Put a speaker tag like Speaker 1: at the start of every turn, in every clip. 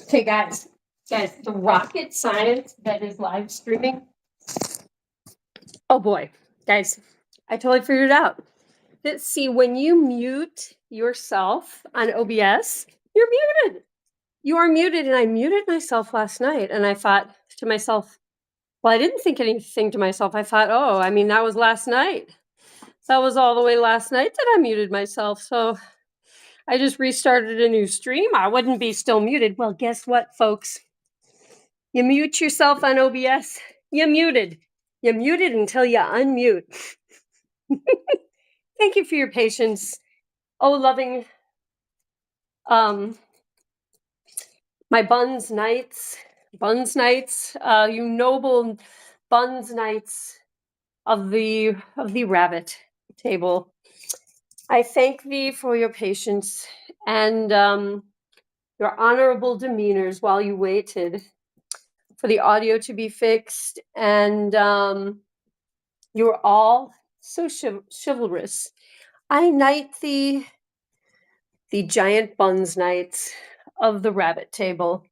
Speaker 1: Okay, guys, the rocket science that is live streaming. Oh boy, guys, I totally figured it out. Let's see, when you mute yourself on OBS, you're muted. You are muted, and I muted myself last night, and I thought to myself, well, I didn't think anything to myself. I thought, oh, I mean, that was last night. That was all the way last night that I muted myself. So I just restarted a new stream. I wouldn't be still muted. Well, guess what, folks? You mute yourself on OBS, you're muted. You're muted until you unmute. Thank you for your patience. Oh, loving my Bunz Knights, you noble Bunz Knights of the rabbit table. I thank thee for your patience and your honorable demeanors while you waited for the audio to be fixed, and you were all so chivalrous. I knight the giant Bunz Knights of the rabbit table.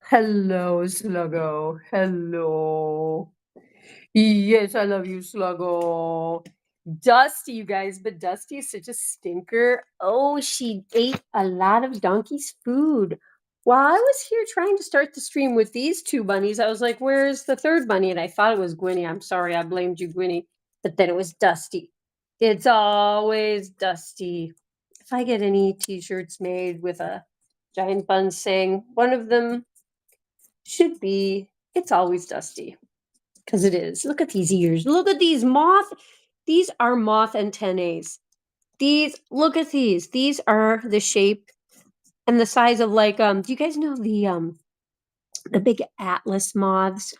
Speaker 1: Hello, Sluggo. Hello. Yes, I love you, Sluggo. Dusty, you guys, but Dusty is such a stinker. Oh, she ate a lot of Donkey's food. While I was here trying to start the stream with these two bunnies, I was like, where's the third bunny? And I thought it was Gwynnie. I'm sorry, I blamed you, Gwynnie. But then it was Dusty. It's always Dusty. If I get any t-shirts made with a giant bun saying one of them should be, it's always Dusty. Because it is. Look at these ears. Look at these moth. These are moth antennae. Look at these. These are the shape and the size of like, do you guys know the big Atlas moths?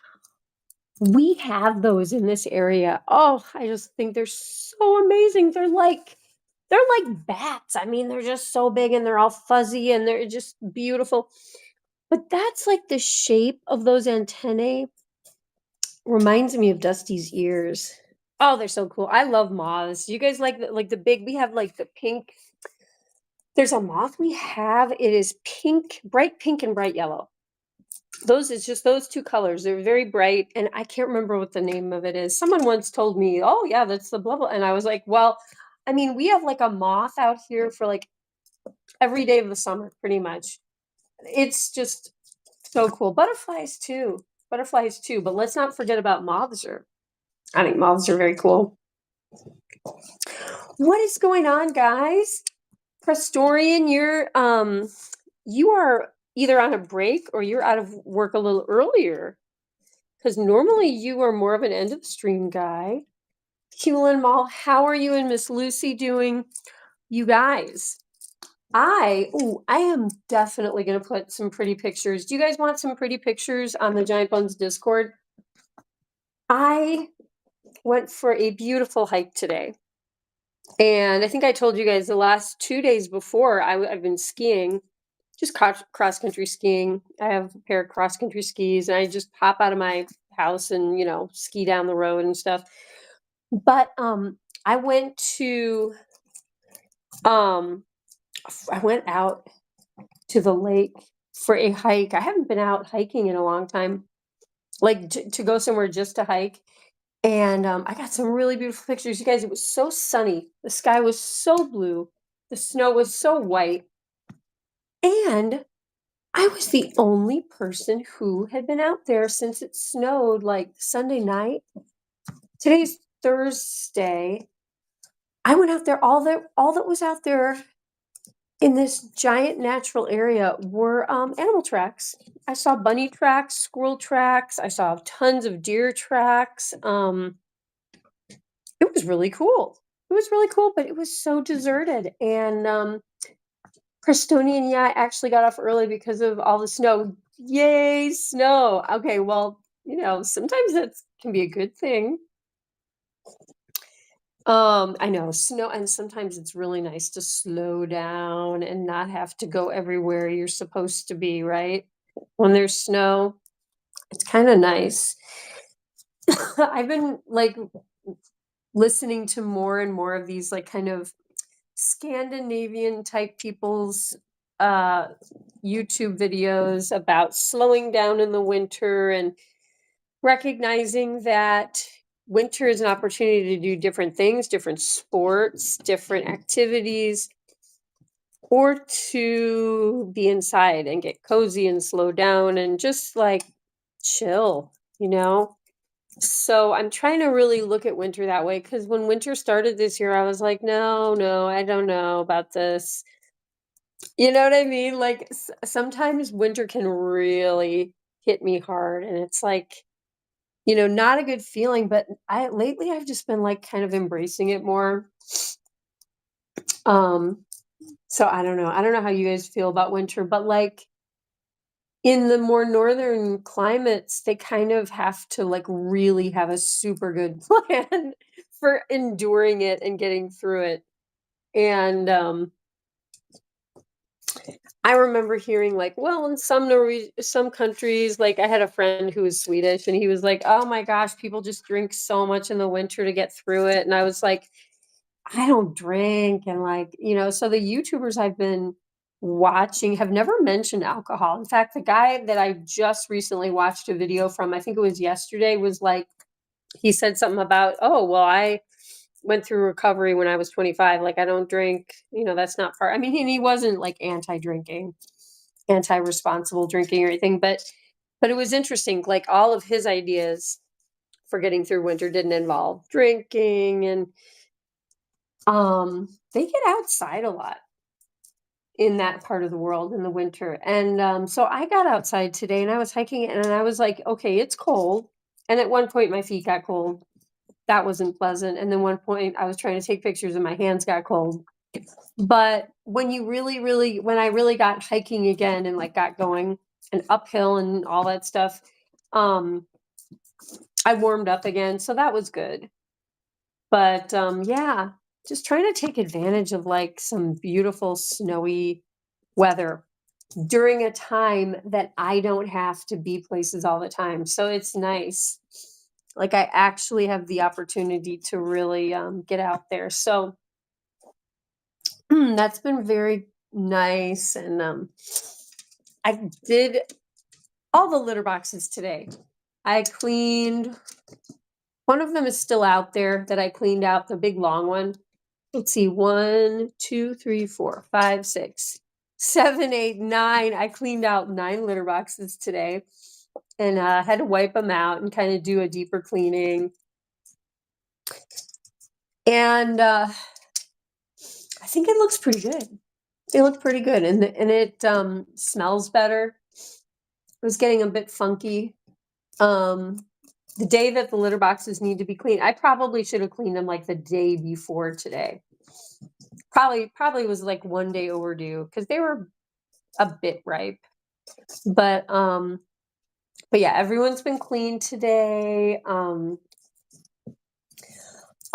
Speaker 1: We have those in this area. Oh, I just think they're so amazing. They're like bats. I mean, they're just so big and they're all fuzzy and they're just beautiful. But that's like the shape of those antennae reminds me of Dusty's ears. Oh, they're so cool. I love moths. You guys like the big, we have like the pink. There's a moth we have. It is pink, bright pink and bright yellow. It's just those two colors. They're very bright, and I can't remember what the name of it is. Someone once told me, oh yeah, that's the blah blah. And I was like, well, I mean, we have like a moth out here for like every day of the summer, pretty much. It's just so cool. Butterflies too. But let's not forget about moths. I think moths are very cool. What is going on, guys? Prestorian, you are either on a break or you're out of work a little earlier. Because normally you are more of an end of the stream guy. Hewlin Mall, how are you and Miss Lucy doing? You guys, I am definitely going to put some pretty pictures. Do you guys want some pretty pictures on the Giant Bunz Discord? I went for a beautiful hike today. And I think I told you guys the last 2 days before I've been skiing, just cross-country skiing. I have a pair of cross-country skis and I just pop out of my house and, ski down the road and stuff. But I went out to the lake for a hike. I haven't been out hiking in a long time, like to go somewhere just to hike. And I got some really beautiful pictures. You guys, it was so sunny. The sky was so blue. The snow was so white. And I was the only person who had been out there since it snowed like Sunday night. Today's Thursday. I went out there. All that was out there in this giant natural area were animal tracks. I saw bunny tracks, squirrel tracks. I saw tons of deer tracks. It was really cool. But it was so deserted. And Prestonian, yeah, I actually got off early because of all the snow. Yay, snow. Okay, well, sometimes that can be a good thing. I know, snow and sometimes it's really nice to slow down and not have to go everywhere you're supposed to be, right? When there's snow, it's kinda nice. I've been, like, listening to more and more of these, like, kind of Scandinavian type people's, uh, YouTube videos about slowing down in the winter and recognizing that winter is an opportunity to do different things, different sports, different activities, or to be inside and get cozy and slow down and just like chill, you know? So I'm trying to really look at winter that way because when winter started this year, I was like, no, no, I don't know about this. You know what I mean? Like sometimes winter can really hit me hard. And it's like, not a good feeling, but I've just been, like, kind of embracing it more. Um, so I don't know. I don't know how you guys feel about winter, but, like, in the more northern climates, they kind of have to, like, really have a super good plan for enduring it and getting through it. And, I remember hearing, like, well, in some countries, like, I had a friend who was Swedish, and he was like, "Oh my gosh, people just drink so much in the winter to get through it," and I was like, I don't drink and like, so the YouTubers I've been watching have never mentioned alcohol. In fact, the guy that I just recently watched a video from, I think it was yesterday, was like, he said something about, oh, well, I went through recovery when I was 25. Like, I don't drink, that's not part. I mean, he wasn't like anti drinking, anti responsible drinking or anything, but it was interesting. Like, all of his ideas for getting through winter didn't involve drinking and they get outside a lot in that part of the world in the winter, and, so I got outside today and I was hiking and I was like, "Okay, it's cold," and at one point my feet got cold. That wasn't pleasant, and then one point I was trying to take pictures and my hands got cold. But when I really got hiking again and, like, got going and uphill and all that stuff, um, I warmed up again, so that was good. But, yeah, just trying to take advantage of, like, some beautiful snowy weather during a time that I don't have to be places all the time, so it's nice. Like, I actually have the opportunity to really, get out there, so that's been very nice, and, I did all the litter boxes today. I cleaned one of them is still out there that I cleaned out, the big long one. Let's see, 1, 2, 3, 4, 5, 6, 7, 8, 9. I cleaned out 9 litter boxes today and had to wipe them out and kind of do a deeper cleaning. And I think it looks pretty good. They look pretty good, and it smells better. It was getting a bit funky. Um, the day that the litter boxes need to be cleaned, I probably should have cleaned them like the day before today. Probably was like one day overdue because they were a bit ripe. But yeah, everyone's been clean today. Oh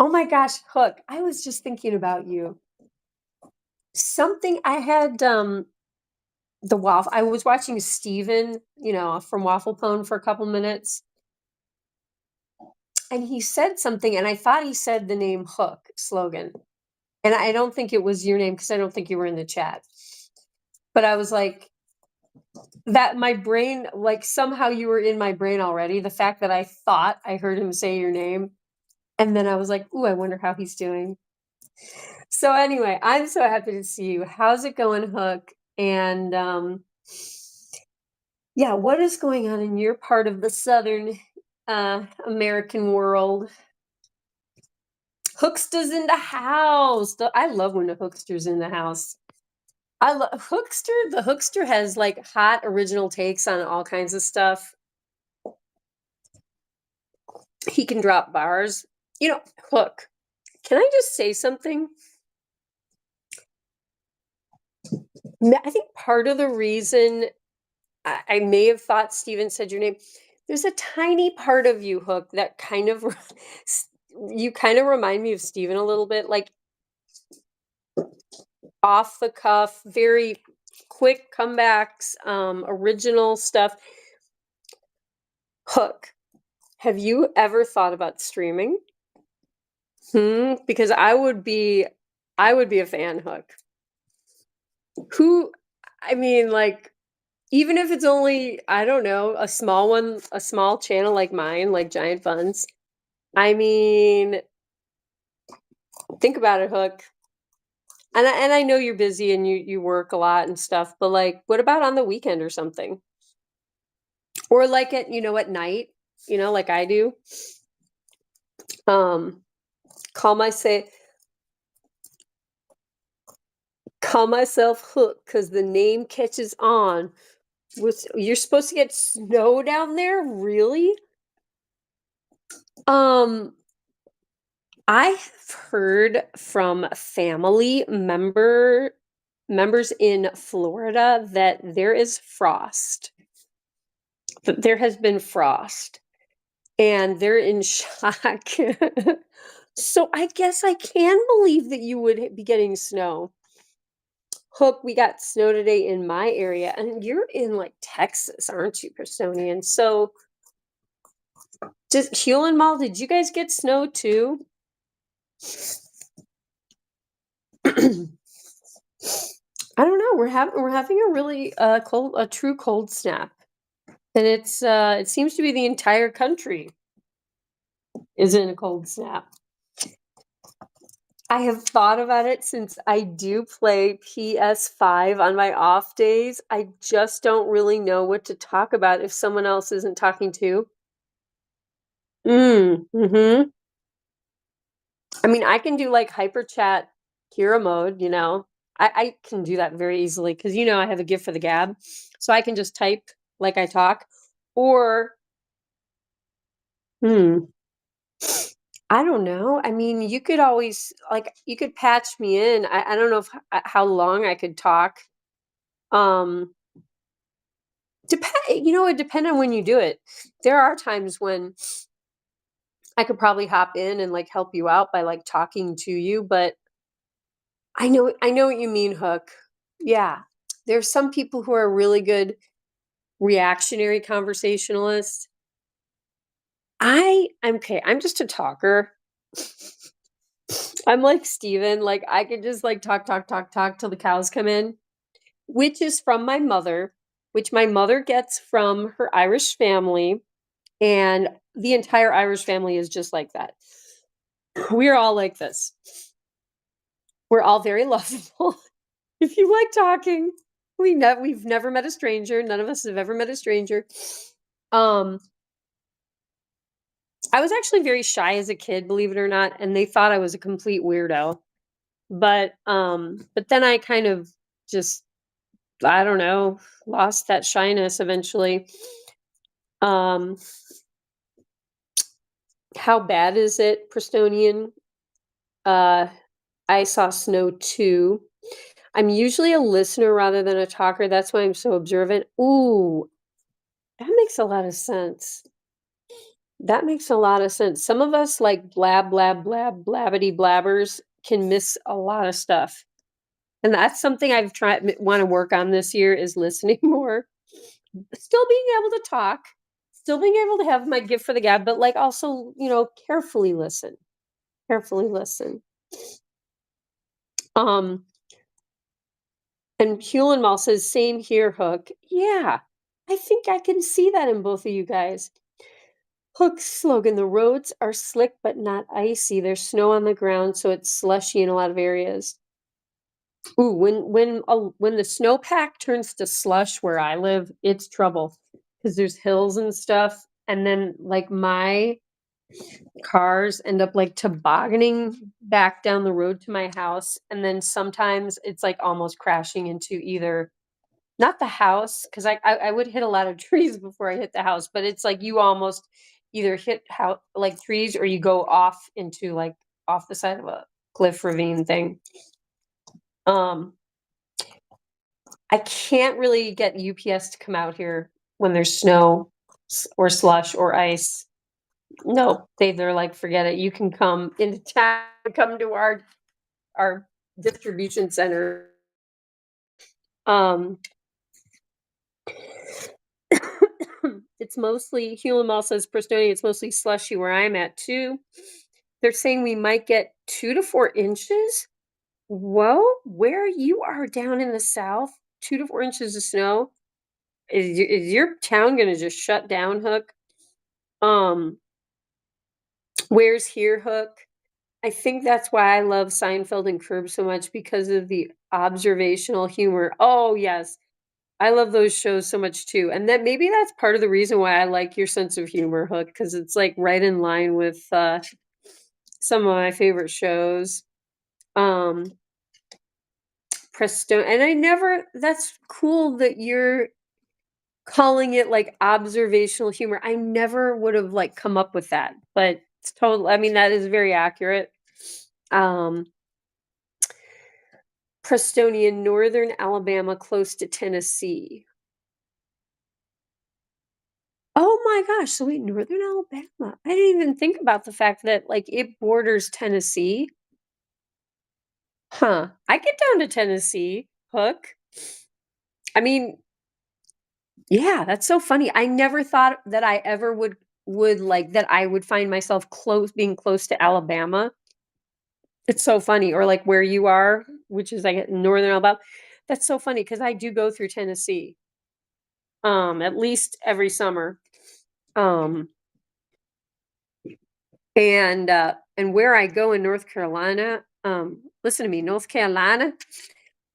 Speaker 1: my gosh, Hook, I was just thinking about you. Something I had I was watching Steven, from Waffle Pone for a couple minutes, and he said something and I thought he said the name Hook slogan. And I don't think it was your name because I don't think you were in the chat. But I was like, that my brain, like somehow you were in my brain already. The fact that I thought I heard him say your name. And then I was like, ooh, I wonder how he's doing. So anyway, I'm so happy to see you. How's it going, Hook? And yeah, what is going on in your part of the Southern American world? Hookster's in the house. I love when the Hookster's in the house. I love Hookster. The Hookster has like hot original takes on all kinds of stuff. He can drop bars. Hook. Can I just say something? I think part of the reason I may have thought Steven said your name, there's a tiny part of you, Hook, that kind of you kind of remind me of Steven a little bit, like off the cuff, very quick comebacks, original stuff. Hook, have you ever thought about streaming? Because I would be a fan, Hook. Who, I mean, like, even if it's only, I don't know, a small one, a small channel like mine, like Giant Bunz. I mean, think about it, Hook. And I know you're busy and you work a lot and stuff, but like, what about on the weekend or something? Or like at night, like I do. Um, call my say call myself Hook because the name catches on. You're supposed to get snow down there, really? Um, I have heard from family members in Florida that there is frost. That there has been frost, and they're in shock. So I guess I can believe that you would be getting snow. Hook, we got snow today in my area, and you're in like Texas, aren't you, Prestonian? So just Hewlin Mall, did you guys get snow too? I don't know. We're having a really a true cold snap, and it seems to be the entire country is in a cold snap. I have thought about it since I do play PS5 on my off days. I just don't really know what to talk about if someone else isn't talking too. Mhm. I mean, I can do like hyper chat Keira mode. I can do that very easily because I have a gift for the gab. So I can just type like I talk. Or hmm, I don't know. I mean, you could always like you could patch me in. I don't know how long I could talk. Um it depend on when you do it. There are times when I could probably hop in and like help you out by like talking to you, but I know what you mean, Hook. Yeah. There's some people who are really good reactionary conversationalists. I'm okay, I'm just a talker. I'm like Steven, like I could just like talk, talk, talk, talk till the cows come in, which is from my mother, which my mother gets from her Irish family, and the entire Irish family is just like that. We're all like this. We're all very lovable. If you like talking, we've never met a stranger. None of us have ever met a stranger. Um, I was actually very shy as a kid, believe it or not, and they thought I was a complete weirdo. But then I kind of just I don't know, lost that shyness eventually. Um, how bad is it, Prestonian? Uh, I saw snow too. I'm usually a listener rather than a talker. That's why I'm so observant. Ooh, that makes a lot of sense. That makes a lot of sense. Some of us like blab, blab, blab, blabbity blabbers can miss a lot of stuff. And that's something I've tried want to work on this year is listening more. Still being able to talk, still being able to have my gift for the gab, but like also, carefully listen. Carefully listen. Um, and Hulenmal says, same here, Hook. Yeah, I think I can see that in both of you guys. Hook's slogan, the roads are slick but not icy. There's snow on the ground, so it's slushy in a lot of areas. Ooh, when the snowpack turns to slush where I live, it's trouble because there's hills and stuff, and then like my cars end up like tobogganing back down the road to my house, and then sometimes it's like almost crashing into either not the house because I would hit a lot of trees before I hit the house, but it's like you almost either hit how like trees or you go off into like off the side of a cliff ravine thing. Um, I can't really get UPS to come out here when there's snow or slush or ice. No, they're like, "Forget it. You can come into town, come to our distribution center." Um, it's mostly Hewlin Mall says Pristonia, it's mostly slushy where I'm at too. They're saying we might get 2 to 4 inches. Well, where you are down in the South, 2 to 4 inches of snow, is your town gonna just shut down, Hook? Um, where's here, Hook? I think that's why I love Seinfeld and Curb so much because of the observational humor. Oh, yes. I love those shows so much too, and that maybe that's part of the reason why I like your sense of humor, Hook, because it's, like, right in line with, some of my favorite shows. Um, Presto and I never that's cool that you're calling it, like, observational humor. I never would've, like, come up with that, but it's total I mean, that is very accurate. Um, Prestonia, Northern Alabama, close to Tennessee. Oh my gosh, so wait, Northern Alabama. I didn't even think about the fact that, like, it borders Tennessee. Huh. I get down to Tennessee, Hook. I mean, yeah, that's so funny. I never thought that I ever would like that I would find myself being close to Alabama. It's so funny, or like where you are, which is like Northern Alabama. That's so funny because I do go through Tennessee, at least every summer. Um, and where I go in North Carolina, listen to me, North Carolina,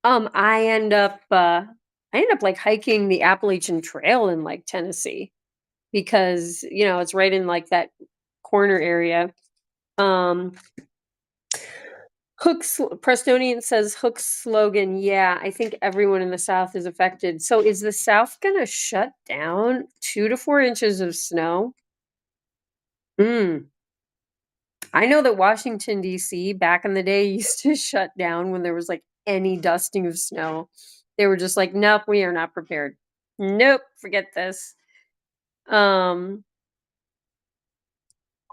Speaker 1: I end up like hiking the Appalachian Trail in like Tennessee because it's right in like that corner area. Um, Prestonian says Hook's slogan, yeah, I think everyone in the South is affected. So is the South gonna shut down 2 to 4 inches of snow? Mm. I know that Washington, DC, back in the day, used to shut down when there was like any dusting of snow. They were just like, nope, we are not prepared. Nope, forget this. Um,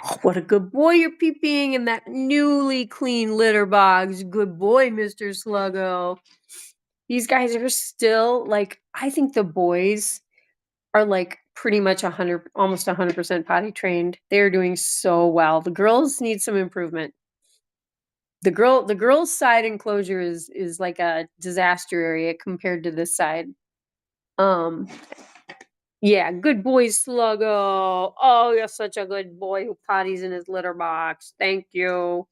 Speaker 1: oh, what a good boy you're peeing in that newly clean litter box. Good boy, Mr. Sluggo. These guys are still like, I think the boys are like pretty much 100, almost 100% potty trained. They're doing so well. The girls need some improvement. The girls' side enclosure is like a disaster area compared to this side. Um, yeah, good boy, Sluggo. Oh, you're such a good boy who potties in his litter box. Thank you.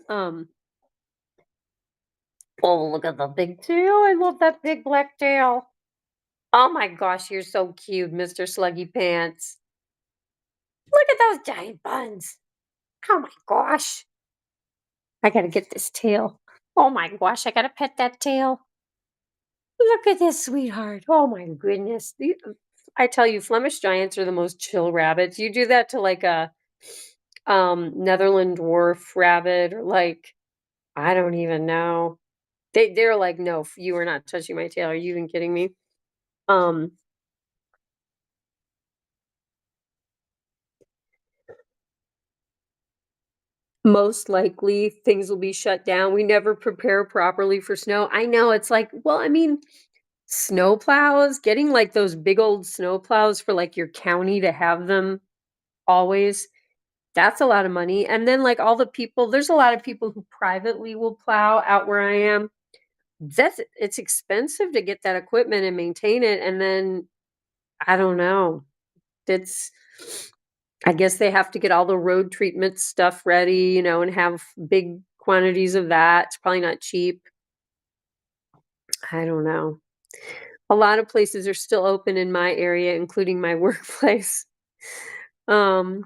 Speaker 1: um, oh, look at the big tail. I love that big black tail. Oh my gosh, you're so cute, Mr. Sluggy Pants. Look at those giant buns. Oh my gosh. I gotta get this tail. Oh my gosh, I gotta pet that tail. Look at this sweetheart. Oh my goodness. I tell you, Flemish giants are the most chill rabbits. You do that to like a Netherland dwarf rabbit or like I don't even know. They're like, no, you are not touching my tail. Are you even kidding me? Um, Most likely things will be shut down. We never prepare properly for snow. I know it's like, well, I mean, snow plows, getting like those big old snow plows for like your county to have them always. That's a lot of money, and then, like, all the people there's a lot of people who privately will plow out where I am. It's expensive to get that equipment and maintain it, and then, I don't know, it's I guess they have to get all the road treatment stuff ready, and have big quantities of that. It's probably not cheap. I don't know. A lot of places are still open in my area, including my workplace. Um,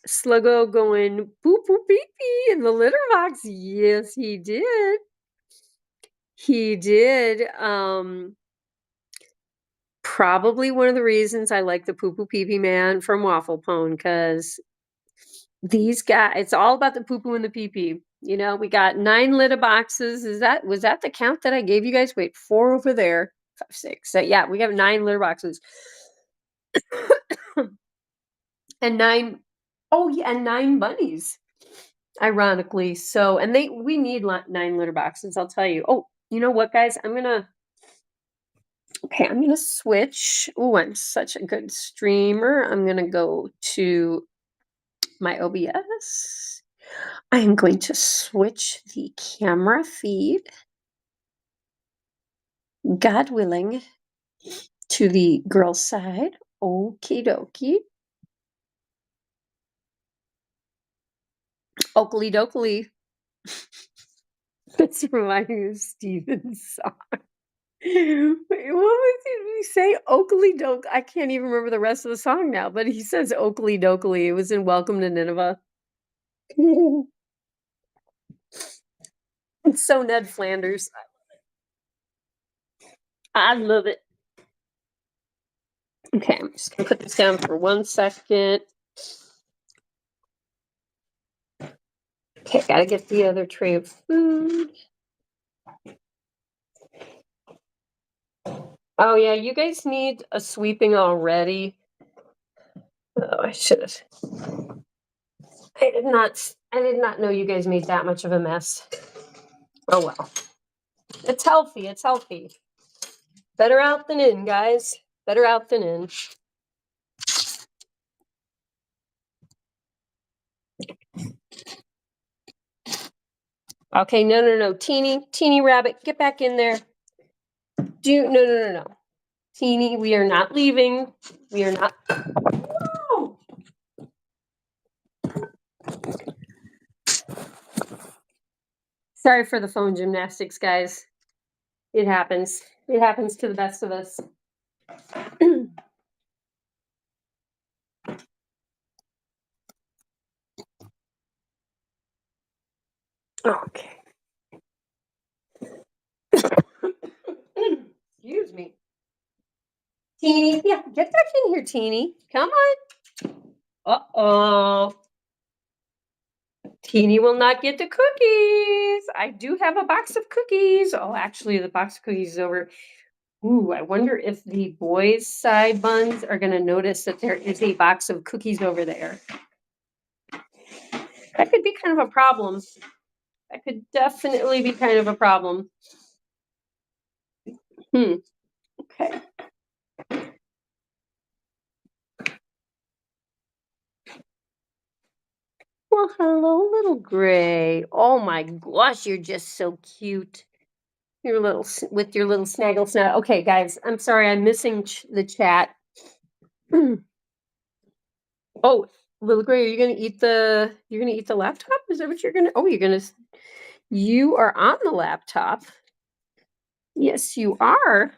Speaker 1: Sluggo going, "Boop, boop, beep, beep," in the litter box. Yes, he did. He did. Probably one of the reasons I like the poo poo pee pee man from Waffle Pone because these guys, it's all about the poo poo and the pee pee. We got 9 litter boxes. Was that the count that I gave you guys? Wait, 4 over there, 5, 6. So yeah, we have 9 litter boxes. and 9 oh, yeah, and 9 bunnies, ironically. So and we need 9 litter boxes, I'll tell you. Oh, you know what, guys? I'm gonna switch. Oh, I'm such a good streamer. I'm gonna go to my OBS. I am going to switch the camera feed, God willing, to the girl side. Okie dokie. Oakley dokley. That's reminding me of Steven's song. Wait, what was he say? Oakley doke. I can't even remember the rest of the song now, but he says Oakley dokley. It was in Welcome to Nineveh. It's so Ned Flanders. I love it. Okay, I'm just gonna put this down for 1 second. Okay, gotta get the other tray of food. Oh yeah, you guys need a sweeping already. Oh, I should have. I did not know you guys made that much of a mess. Oh well. It's healthy, it's healthy. Better out than in, guys. Better out than in. Okay, no. Teeny rabbit, get back in there. No. Teeny, we are not leaving. We are not. No! Sorry for the phone gymnastics, guys. It happens. It happens to the best of us. Okay. Excuse me. Teeny, yeah, get back in here, Teeny. Come on. Uh-oh. Teeny will not get the cookies. I do have a box of cookies. Oh, actually, the box of cookies is over. Ooh, I wonder if the boys' side buns are going to notice that there is a box of cookies over there. That could be kind of a problem. That could definitely be kind of a problem. Okay. Well, hello, little gray. Oh my gosh, you're just so cute. Your little with your little snaggle snag. Okay, guys, I'm sorry, I'm missing the chat. Oh, little gray, are you gonna eat the? You're gonna eat the laptop? Is that what you're gonna? Oh, you're gonna. You are on the laptop. Yes, you are.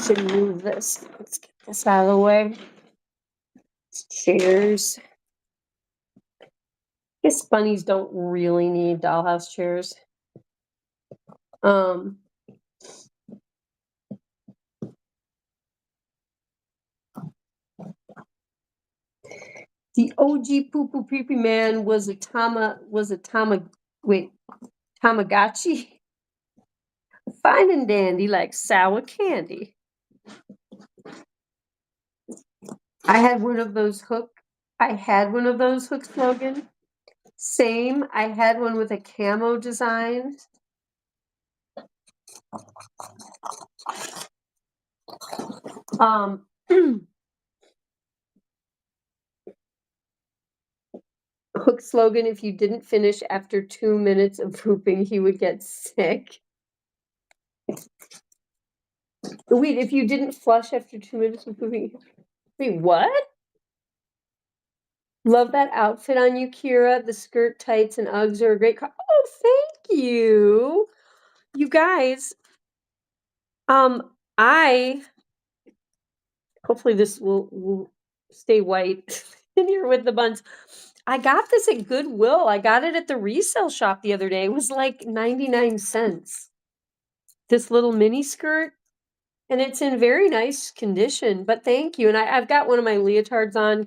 Speaker 1: Should move this. Let's get this out of the way. Chairs. I guess bunnies don't really need dollhouse chairs. The OG poo poo pee pee man was a Tamagotchi. Fine and dandy like sour candy. I had one of those hook slogan. Same. I had one with a camo design. Hook slogan, if you didn't finish after 2 minutes of pooping, he would get sick. Wait, if you didn't flush after 2 minutes of pooping. Wait, what? Love that outfit on you, Keira. The skirt, tights, and Uggs are a great oh, thank you. You guys, hopefully this will stay white in here with the buns. I got this at Goodwill. I got it at the resale shop the other day. It was like 99 cents. This little mini skirt. And it's in very nice condition, but thank you. And I've got one of my leotards on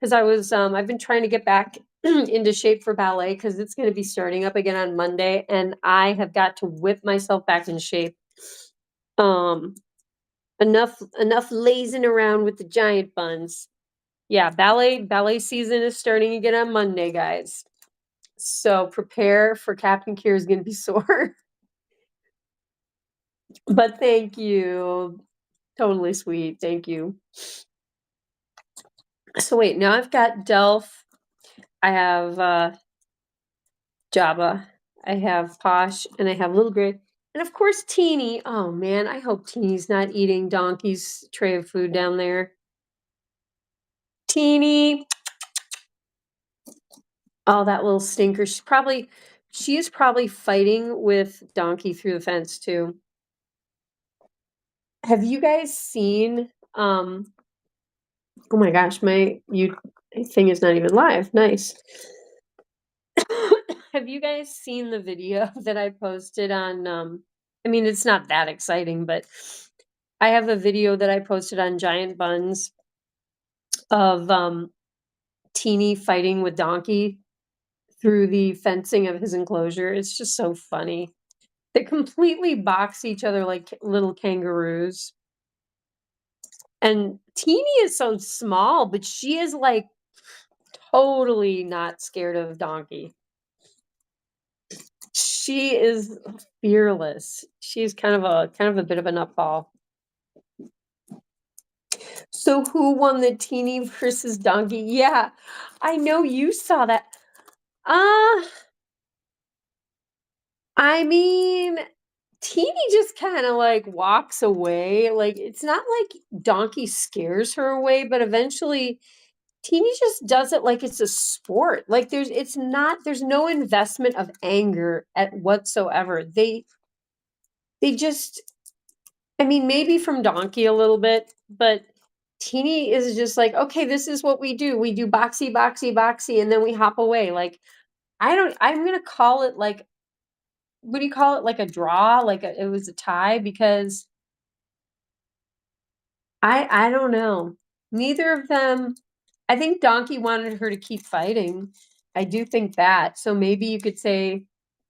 Speaker 1: because I've been trying to get back into shape for ballet because it's going to be starting up again on Monday, and I have got to whip myself back in shape. Um, enough lazing around with the giant buns. Yeah, ballet season is starting again on Monday, guys. So prepare for Captain Keira is going to be sore. But thank you. Totally sweet. Thank you. So wait, now I've got Delph. I have Jabba. I have Posh, and I have Little Gray. And of course, Teeny. Oh man, I hope Teeny's not eating Donkey's tray of food down there. Teeny. Oh, that little stinker. She is probably fighting with Donkey through the fence too. Have you guys seen oh my gosh, my thing is not even live. Nice. Have you guys seen the video that I posted on I mean it's not that exciting, but I have a video that I posted on Giant Bunz of Teeny fighting with Donkey through the fencing of his enclosure. It's just so funny. They completely box each other like little kangaroos. And Teeny is so small, but she is like totally not scared of Donkey. She is fearless. She's kind of a bit of a nutball. So who won the Teeny versus Donkey? Yeah, I know you saw that. I mean, Teeny just kind of like walks away. Like it's not like Donkey scares her away, but eventually Teeny just does it like it's a sport. Like there's no investment of anger at whatsoever. They just I mean, maybe from Donkey a little bit, but Teeny is just like, okay, this is what we do. We do boxy, boxy, boxy, and then we hop away. Like, I'm gonna call it like, what do you call it? Like a draw, it was a tie because I don't know. Neither of them. I think Donkey wanted her to keep fighting. I do think that. So maybe you could say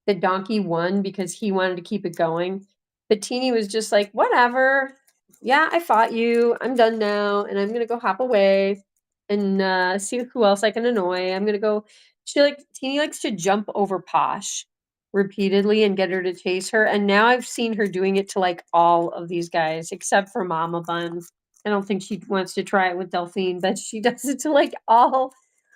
Speaker 1: that Donkey won because he wanted to keep it going. But Teeny was just like, whatever. Yeah, I fought you. I'm done now. And I'm gonna go hop away and see who else I can annoy. I'm gonna go. Teeny likes to jump over Posh repeatedly and get her to chase her. And now I've seen her doing it to like all of these guys except for Mama Bun. I don't think she wants to try it with Delphine, but she does it to like all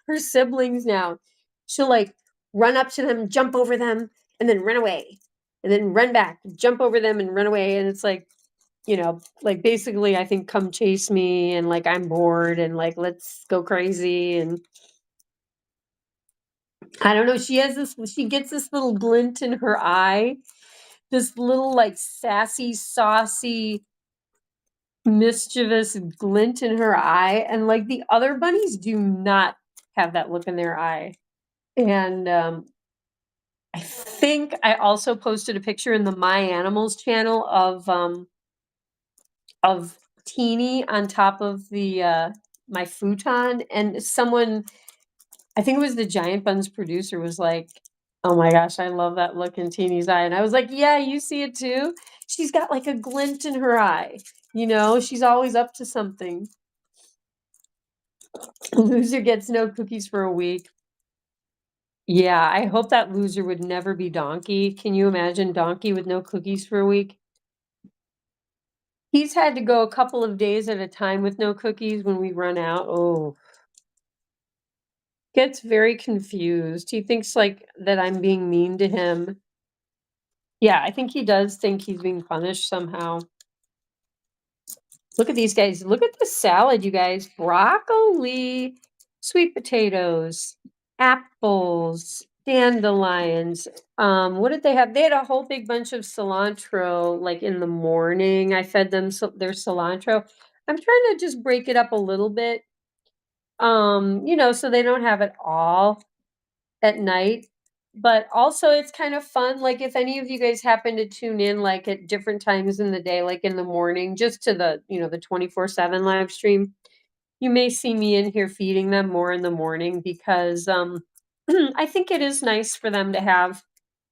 Speaker 1: her siblings now. She'll like run up to them, jump over them, and then run away. And then run back, jump over them and run away. And it's like, like basically I think come chase me and like I'm bored and like let's go crazy. And I don't know, she gets this little glint in her eye, this little like sassy, saucy mischievous glint in her eye, and like the other bunnies do not have that look in their eye. And I think I also posted a picture in the My Animals channel of Teeny on top of the my futon, and someone, I think it was the Giant Buns producer, was like, oh my gosh, I love that look in Teeny's eye. And I was like, yeah, you see it too. She's got like a glint in her eye. She's always up to something. Loser gets no cookies for a week. Yeah, I hope that loser would never be Donkey. Can you imagine Donkey with no cookies for a week? He's had to go a couple of days at a time with no cookies when we run out. Oh, gets very confused. He thinks like that I'm being mean to him. Yeah, I think he does think he's being punished somehow. Look at these guys. Look at the salad, you guys. Broccoli, sweet potatoes, apples, dandelions. What did they have? They had a whole big bunch of cilantro, like in the morning. I fed them their cilantro. I'm trying to just break it up a little bit, so they don't have it all at night. But also it's kind of fun, like, if any of you guys happen to tune in, like, at different times in the day, like in the morning, just to the 24/7 live stream, you may see me in here feeding them more in the morning because, I think it is nice for them to have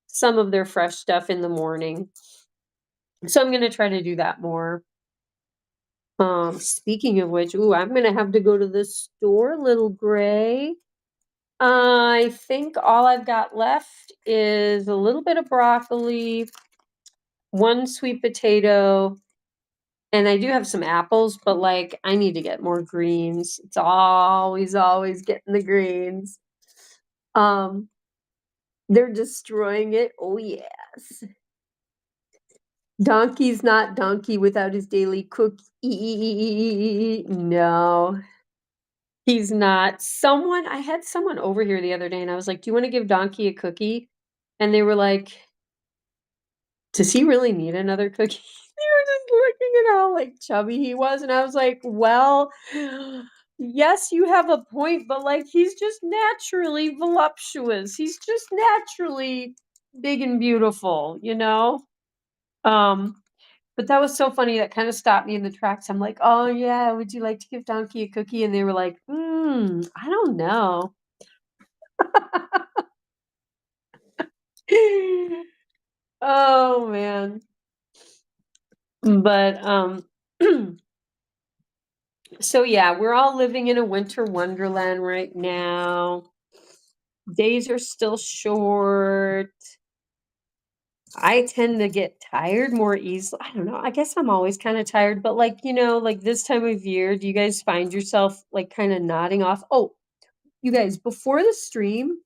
Speaker 1: some of their fresh stuff in the morning. So I'm gonna try to do that more. Speaking of which, ooh, I'm gonna have to go to the store, little gray. I think all I've got left is a little bit of broccoli, one sweet potato, and I do have some apples, but like I need to get more greens. It's always getting the greens. Um, they're destroying it. Oh yes. Donkey's not donkey without his daily cookie. No, he's not. I had someone over here the other day and I was like, "Do you want to give Donkey a cookie?" And they were like, "Does he really need another cookie?" They were just looking at how like chubby he was, and I was like, "Well, yes, you have a point, but like he's just naturally voluptuous. He's just naturally big and beautiful, you know?" Um, but that was so funny, that kinda stopped me in the tracks. I'm like, "Oh, yeah, would you like to give Donkey a cookie?" And they were like, I don't know." Oh, man. But, so, yeah, we're all living in a winter wonderland right now. Days are still short. I tend to get tired more easily. I don't know, I guess I'm always kinda tired, but, like, like, this time of year, do you guys find yourself, like, kinda nodding off? Oh, you guys, before the stream,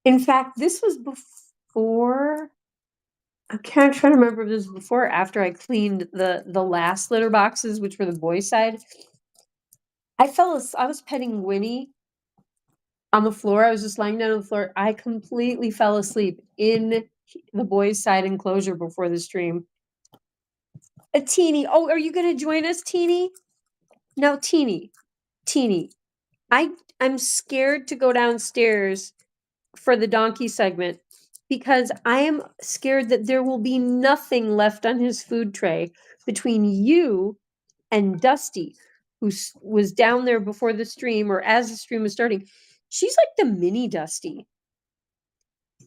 Speaker 1: in fact, this was before. I can't try to remember if this was before or after I cleaned the last litter boxes, which were the boys' side. I was petting Gwynnie on the floor. I was just lying down on the floor. I completely fell asleep in the boys' side enclosure before the stream. A teeny. Oh, are you gonna join us, teeny? No, teeny. I I'm scared to go downstairs for the donkey segment because I am scared that there will be nothing left on his food tray between you and Dusty, who was down there before the stream or as the stream was starting. She's like the mini Dusty.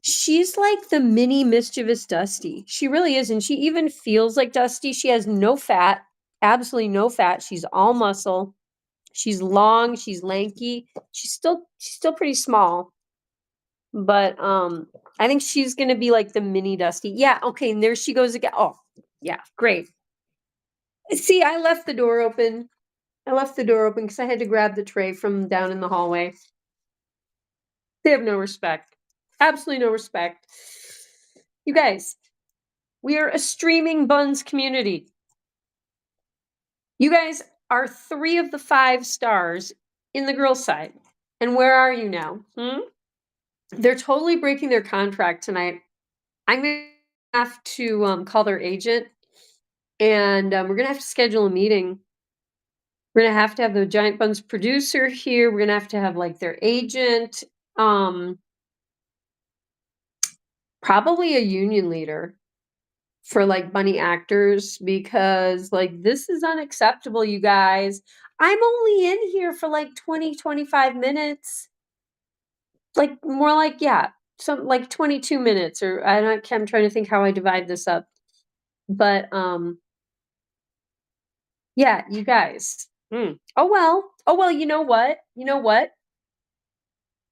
Speaker 1: She's like the mini mischievous Dusty. She really is. And she even feels like Dusty. She has no fat, absolutely no fat. She's all muscle. She's long, she's lanky. She's still pretty small. But I think she's gonna be like the mini Dusty. Yeah, okay, and there she goes again. Oh, yeah, great. See, I left the door open. I left the door open because I had to grab the tray from down in the hallway. They have no respect. Absolutely no respect. You guys, we are a streaming Bunz community. You guys are 3 of the 5 stars in the girls' side. And where are you now? They're totally breaking their contract tonight. I'm gonna have to call their agent, and we're gonna have to schedule a meeting. We're gonna have to have the Giant Bunz producer here. We're gonna have to have like their agent, probably a union leader for like bunny actors, because like this is unacceptable, you guys. I'm only in here for like 20-25 minutes. Like more like, yeah, some like 22 minutes, or I'm trying to think how I divide this up. But yeah, you guys. Oh well, you know what? You know what?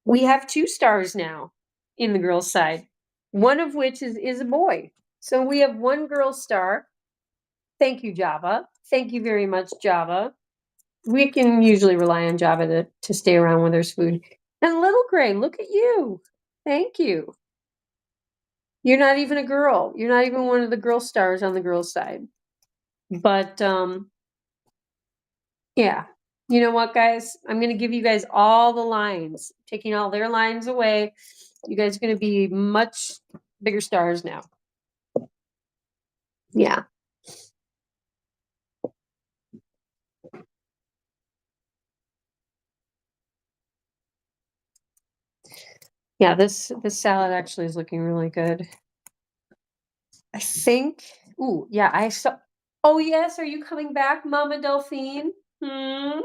Speaker 1: We have 2 stars now in the girls' side. One of which is a boy. So we have 1 girl star. Thank you, Jabba. Thank you very much, Jabba. We can usually rely on Jabba to stay around when there's food. And little Gray, look at you. Thank you. You're not even a girl. You're not even one of the girl stars on the girls' side. But yeah. You know what, guys? I'm gonna give you guys all the lines, taking all their lines away. You guys are gonna be much bigger stars now. Yeah. Yeah, this salad actually is looking really good. I think. Ooh, yeah, I saw. Oh yes, are you coming back, Mama Delphine? Are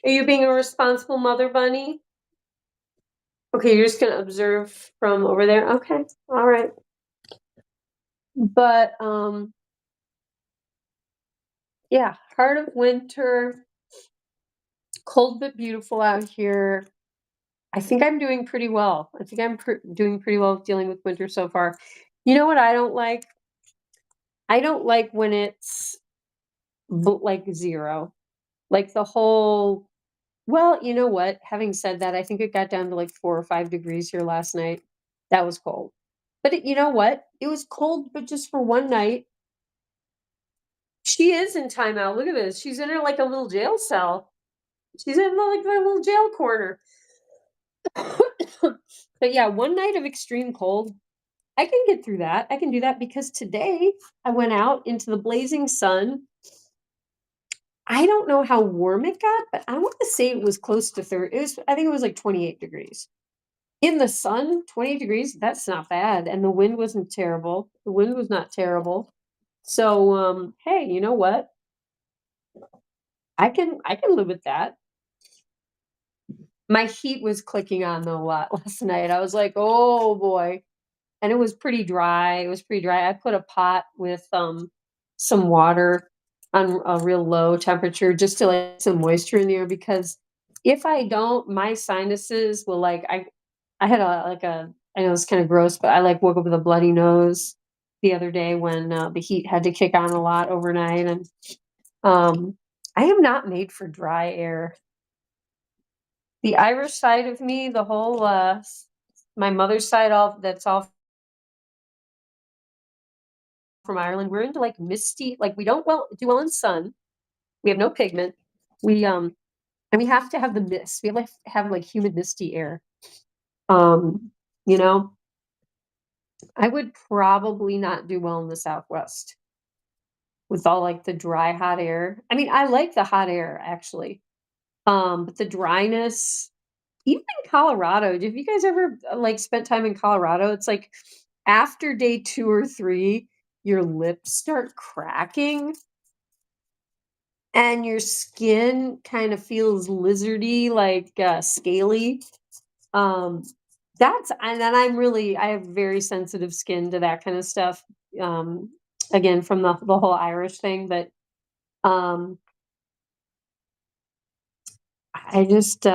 Speaker 1: you being a responsible mother bunny? Okay, you're just gonna observe from over there? Okay, alright. But, yeah, heart of winter, cold but beautiful out here. I think I'm doing pretty well. I think I'm doing pretty well with dealing with winter so far. You know what I don't like? I don't like when it's like 0. Like the whole well, you know what? Having said that, I think it got down to like 4 or 5 degrees here last night. That was cold. But you know what? It was cold, but just for one night. She is in timeout. Look at this. She's in her like a little jail cell. She's in like a little jail corner. But yeah, one night of extreme cold, I can get through that. I can do that because today I went out into the blazing sun. I don't know how warm it got, but I want to say it was close to 30. I think it was like 28 degrees. In the sun, 28 degrees, that's not bad. And the wind wasn't terrible. The wind was not terrible. So hey, you know what? I can live with that. My heat was clicking on though a lot last night. I was like, "Oh boy." And it was pretty dry. It was pretty dry. I put a pot with some water on a real low temperature just to like some moisture in the air because if I don't, my sinuses will like I had I know it's kind of gross, but I like woke up with a bloody nose the other day when the heat had to kick on a lot overnight and um I am not made for dry air. The Irish side of me, the whole my mother's side all that's all from Ireland, we're into like misty, like we don't do well in sun. We have no pigment. We and we have to have the mist. We have like have like humid misty air. Um, you know, I would probably not do well in the Southwest with all like the dry hot air. I mean, I like the hot air actually. But the dryness, even in Colorado, have you guys ever like spent time in Colorado? It's like after day 2 or 3, your lips start cracking and your skin kind of feels lizardy, like scaly. Um, that's and then I have very sensitive skin to that kind of stuff. Um, again, from the whole Irish thing, but um, I just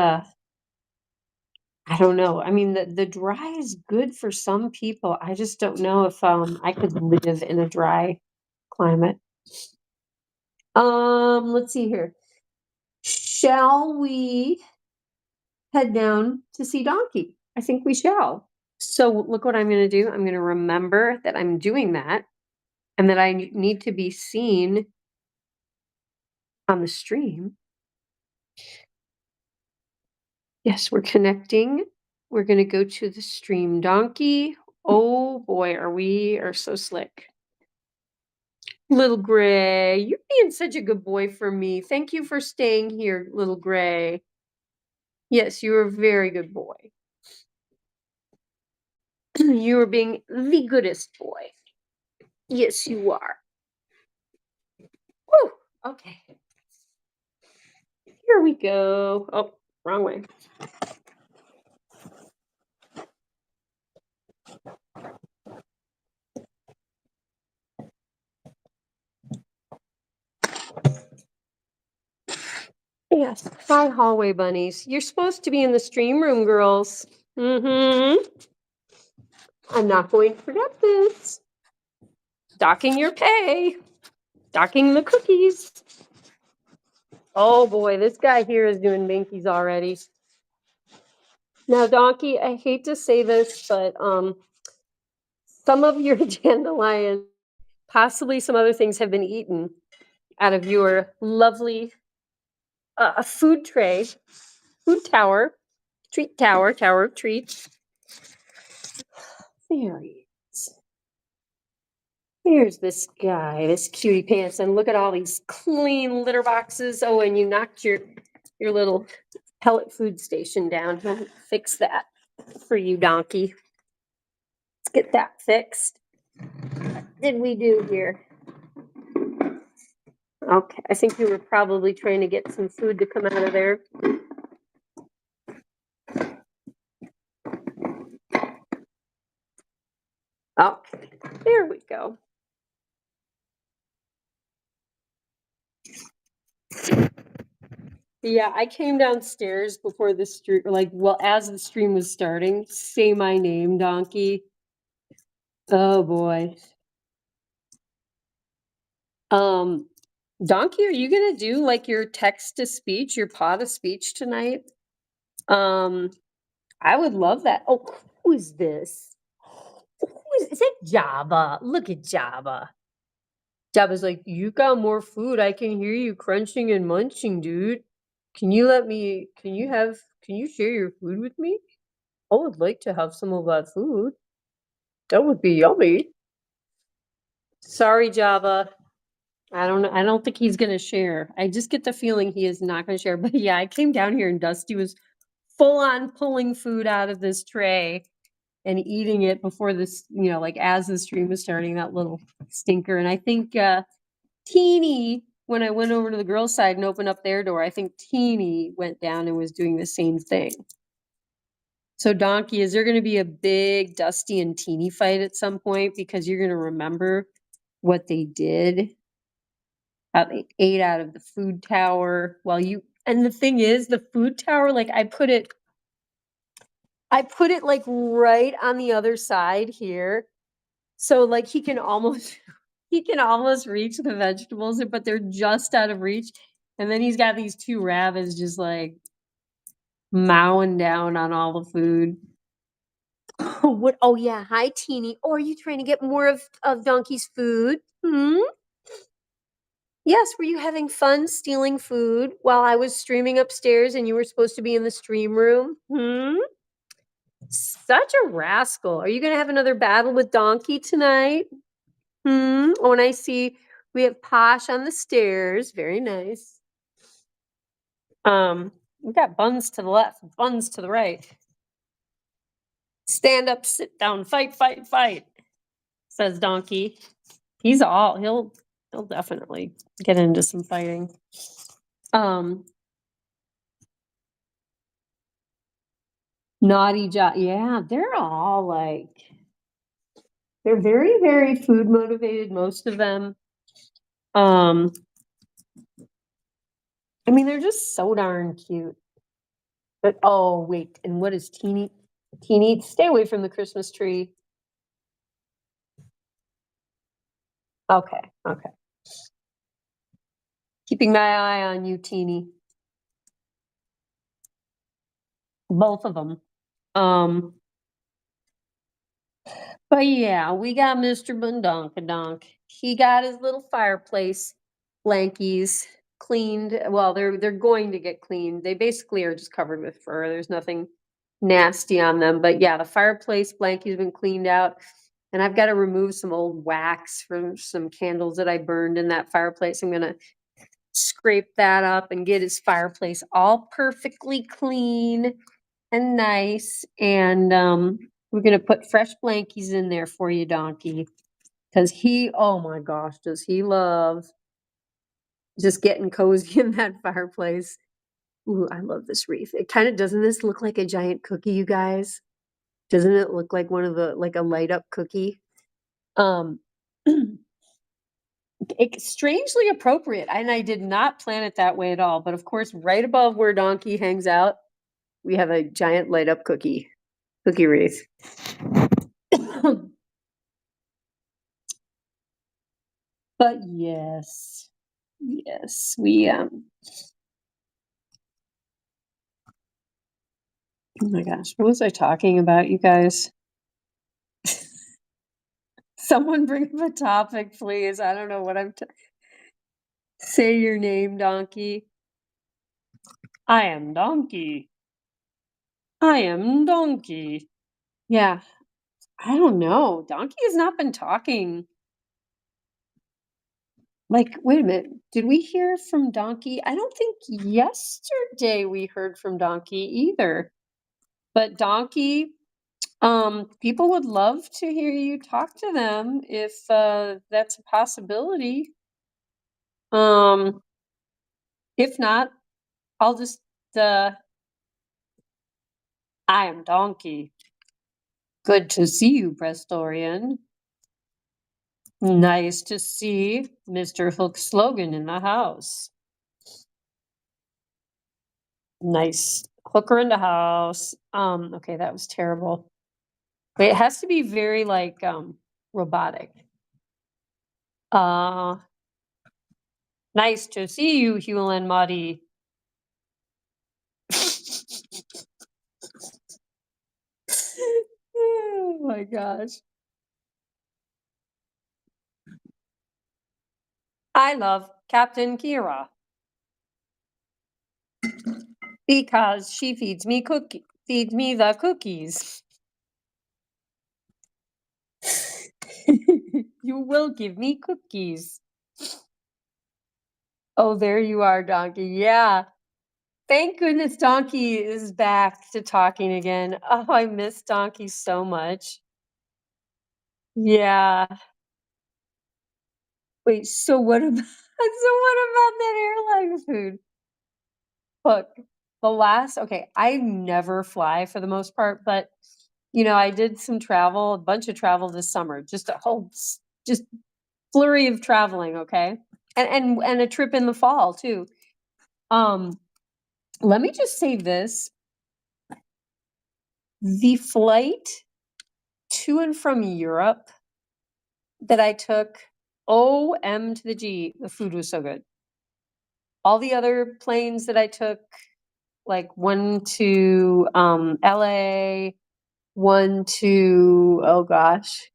Speaker 1: I don't know. I mean, the dry is good for some people. I just don't know if I could live in a dry climate. Let's see here. Shall we head down to see Donkey? I think we shall. So look what I'm going to do. I'm going to remember that I'm doing that and that I need to be seen on the stream. Yes, we're connecting. We're going to go to the stream. Donkey. Oh boy, we are so slick. Little Gray, you're being such a good boy for me. Thank you for staying here, little Gray. Yes, you're a very good boy. You are being the goodest boy. Yes, you are. Woo! Okay. Here we go. Oh, wrong way. Yes. Hi, hallway bunnies. You're supposed to be in the stream room, girls. Mm-hmm. I'm not going to forget this. Docking your pay. Docking the cookies. Oh boy, this guy here is doing binkies already. Now, Donkey, I hate to say this, but some of your dandelion, possibly some other things have been eaten out of your lovely food tray, food tower, treat tower, tower of treats. There he is. Here's this guy, this cutie pants, and look at all these clean litter boxes. Oh, and you knocked your little pellet food station down. I'll fix that for you, Donkey. Let's get that fixed. What did we do here? Okay, I think you were probably trying to get some food to come out of there. Oh, there we go. Yeah, I came downstairs before the stream, like, well, as the stream was starting. Say my name, donkey. Oh boy. Um, Donkey, are you gonna do like your text to speech, your pot of speech tonight? Um, I would love that. Oh, who is this? Is it Jabba? Look at Jabba. Jabba's like, you got more food. I can hear you crunching and munching, dude. Can you can you share your food with me? I would like to have some of that food. That would be yummy. Sorry, Jabba. I don't think he's gonna share. I just get the feeling he is not gonna share. But yeah, I came down here and Dusty was full on pulling food out of this tray and eating it before this, like as the stream was starting, that little stinker. And I think Teeny, when I went over to the girls' side and opened up their door, I think Teeny went down and was doing the same thing. So Donkey, is there gonna be a big Dusty and Teeny fight at some point? Because you're gonna remember what they did. How they ate out of the food tower while and the thing is, the food tower, like I put it like right on the other side here. So like he can almost reach the vegetables, but they're just out of reach. And then he's got these two rabbits just like mowing down on all the food. What? Oh yeah, hi Teeny. Or are you trying to get more of Donkey's food? Hmm. Yes, were you having fun stealing food while I was streaming upstairs and you were supposed to be in the stream room? Hmm? Such a rascal. Are you going to have another battle with Donkey tonight? Hmm? Oh, and I see we have Posh on the stairs. Very nice. We got Bunz to the left, Bunz to the right. Stand up, sit down, fight, fight, fight, says Donkey. He'll definitely get into some fighting. Naughty job. Yeah, they're all like they're very, very food motivated, most of them. I mean, they're just so darn cute. But oh wait, and what is Teeny? Teeny, stay away from the Christmas tree. Okay, okay. Keeping my eye on you, Teeny. Both of them. But yeah, we got Mr. Bundonkadonk. He got his little fireplace blankies cleaned. Well, they're going to get cleaned. They basically are just covered with fur. There's nothing nasty on them. But yeah, the fireplace blankie has been cleaned out. And I've got to remove some old wax from some candles that I burned in that fireplace. I'm gonna scrape that up and get his fireplace all perfectly clean and nice. And we're gonna put fresh blankies in there for you, Donkey. Cause oh my gosh, does he love just getting cozy in that fireplace. Ooh, I love this wreath. It kind of doesn't this look like a giant cookie, you guys? Doesn't it look like one of the like a light up cookie? It's strangely appropriate, and I did not plan it that way at all. But of course, right above where Donkey hangs out, we have a giant light up cookie wreath. But yes, we oh my gosh, what was I talking about, you guys? Someone bring up a topic, please. I don't know what say your name, Donkey. I am Donkey. I am Donkey. Yeah, I don't know. Donkey has not been talking. Like, wait a minute. Did we hear from Donkey? I don't think yesterday we heard from Donkey either. But Donkey, people would love to hear you talk to them if that's a possibility. If not, I'll just I am Donkey. Good to see you, Prestorian. Nice to see Mr. Hook Slogan in the house. Nice. Hooker in the house. Okay, that was terrible. Wait, it has to be very like robotic. Uh Nice to see you, Hugh and Maudie. Oh my gosh. I love Captain Keira because she feeds me the cookies. You will give me cookies. Oh, there you are, Donkey. Yeah. Thank goodness Donkey is back to talking again. Oh, I miss Donkey so much. Yeah. Wait, so what about that airline food? Look, I never fly for the most part, but I did some travel, a bunch of travel this summer, just just flurry of traveling, okay? And a trip in the fall too. Um, Let me just say this. The flight to and from Europe that I took, OM to the G, the food was so good. All the other planes that I took, like one to LA, one to, oh gosh.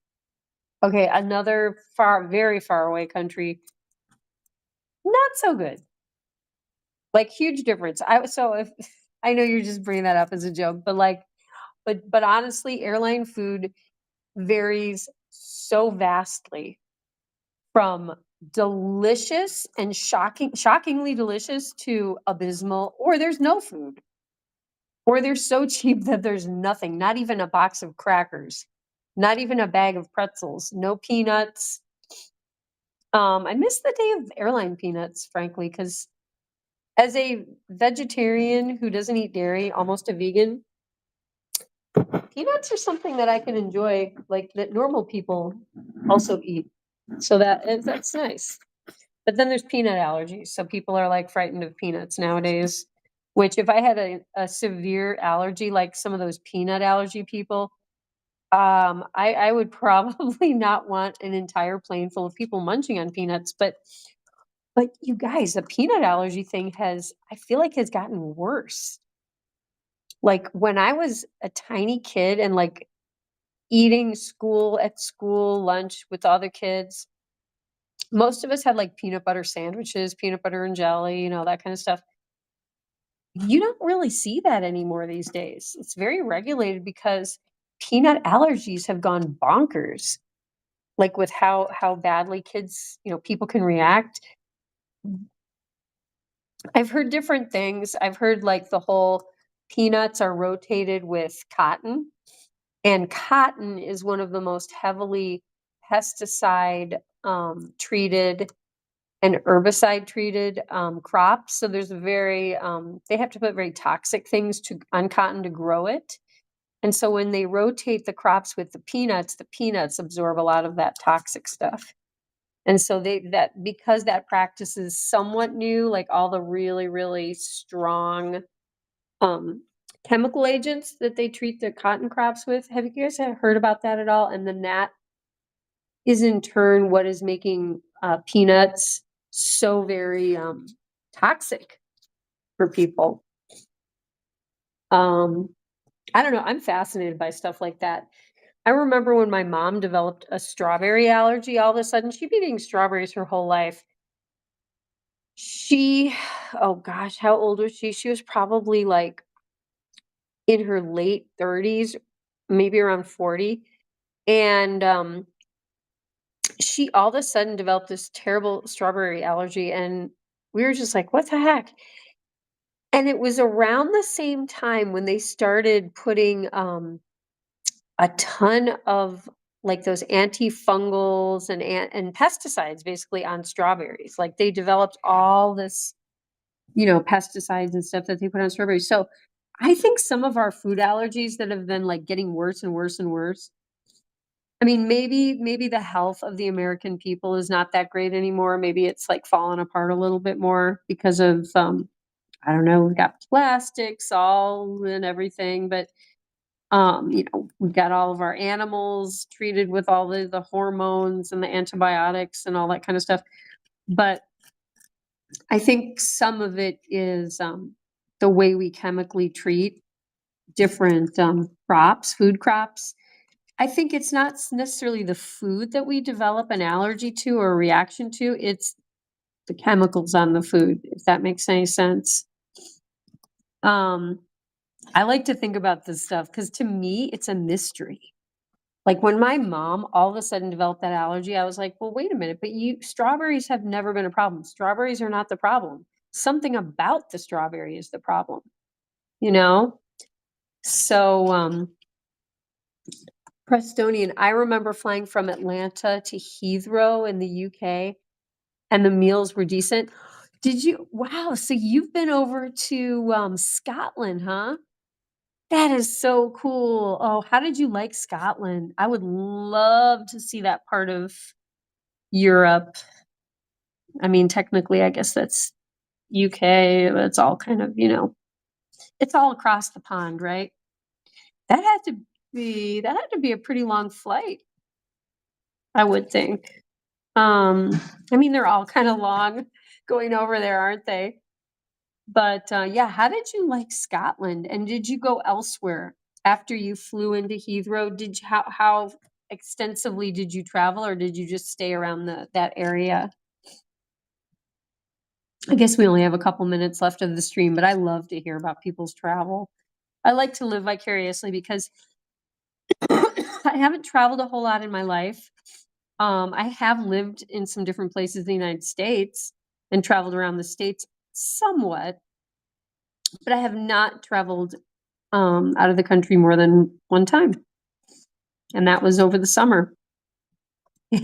Speaker 1: Okay, another very far away country. Not so good. Like huge difference. If I know you're just bringing that up as a joke, but but honestly, airline food varies so vastly from delicious and shockingly delicious to abysmal, or there's no food, or they're so cheap that there's nothing, not even a box of crackers, not even a bag of pretzels, no peanuts. I miss the day of airline peanuts, frankly, because as a vegetarian who doesn't eat dairy, almost a vegan, peanuts are something that I can enjoy, like that normal people also eat. So that's nice. But then there's peanut allergies. So people are like frightened of peanuts nowadays, which if I had a severe allergy, like some of those peanut allergy people, I would probably not want an entire plane full of people munching on peanuts. But you guys, the peanut allergy thing I feel like has gotten worse. Like when I was a tiny kid and like eating at school lunch with other kids, most of us had like peanut butter sandwiches, peanut butter and jelly, that kind of stuff. You don't really see that anymore these days. It's very regulated because peanut allergies have gone bonkers. Like with how badly kids, people can react. I've heard different things. I've heard like the whole peanuts are rotated with cotton, and cotton is one of the most heavily pesticide treated and herbicide treated crops. So there's they have to put very toxic things on cotton to grow it. And so when they rotate the crops with the peanuts absorb a lot of that toxic stuff. And so because that practice is somewhat new, like all the really, really strong chemical agents that they treat the cotton crops with. Have you guys heard about that at all? And then that is in turn what is making peanuts so very toxic for people. I don't know. I'm fascinated by stuff like that. I remember when my mom developed a strawberry allergy, all of a sudden she'd been eating strawberries her whole life. Oh gosh, how old was she? She was probably like in her late 30s, maybe around 40. And she all of a sudden developed this terrible strawberry allergy. And we were just like, what the heck? And it was around the same time when they started putting a ton of like those antifungals and pesticides basically on strawberries. Like they developed all this, pesticides and stuff that they put on strawberries. So I think some of our food allergies that have been, like, getting worse and worse and worse. I mean, maybe the health of the American people is not that great anymore. Maybe it's, like, fallen apart a little bit more because of, I don't know, we've got plastics all and everything, but, we've got all of our animals treated with all the hormones and the antibiotics and all that kind of stuff. But I think some of it is, the way we chemically treat different, food crops. I think it's not necessarily the food that we develop an allergy to or a reaction to, it's the chemicals on the food, if that makes any sense. Um, I like to think about this stuff because to me, it's a mystery. Like when my mom all of a sudden developed that allergy, I was like, well, wait a minute, but strawberries have never been a problem. Strawberries are not the problem. Something about the strawberry is the problem, you know? So, Prestonian, I remember flying from Atlanta to Heathrow in the UK and the meals were decent. Did you wow, so you've been over to, Scotland, huh? That is so cool. Oh, how did you like Scotland? I would love to see that part of Europe. I mean, technically, I guess that's UK, but it's all kind of, it's all across the pond, right? That had to that had to be a pretty long flight, I would think. Um, I mean, they're all kind of long going over there, aren't they? But, yeah, how did you like Scotland? And did you go elsewhere after you flew into Heathrow? Did you how extensively did you travel, or did you just stay around that area? I guess we only have a couple minutes left of the stream, but I love to hear about people's travel. I like to live vicariously because I haven't traveled a whole lot in my life. I have lived in some different places in the United States and traveled around the states somewhat, but I have not traveled out of the country more than one time, and that was over the summer.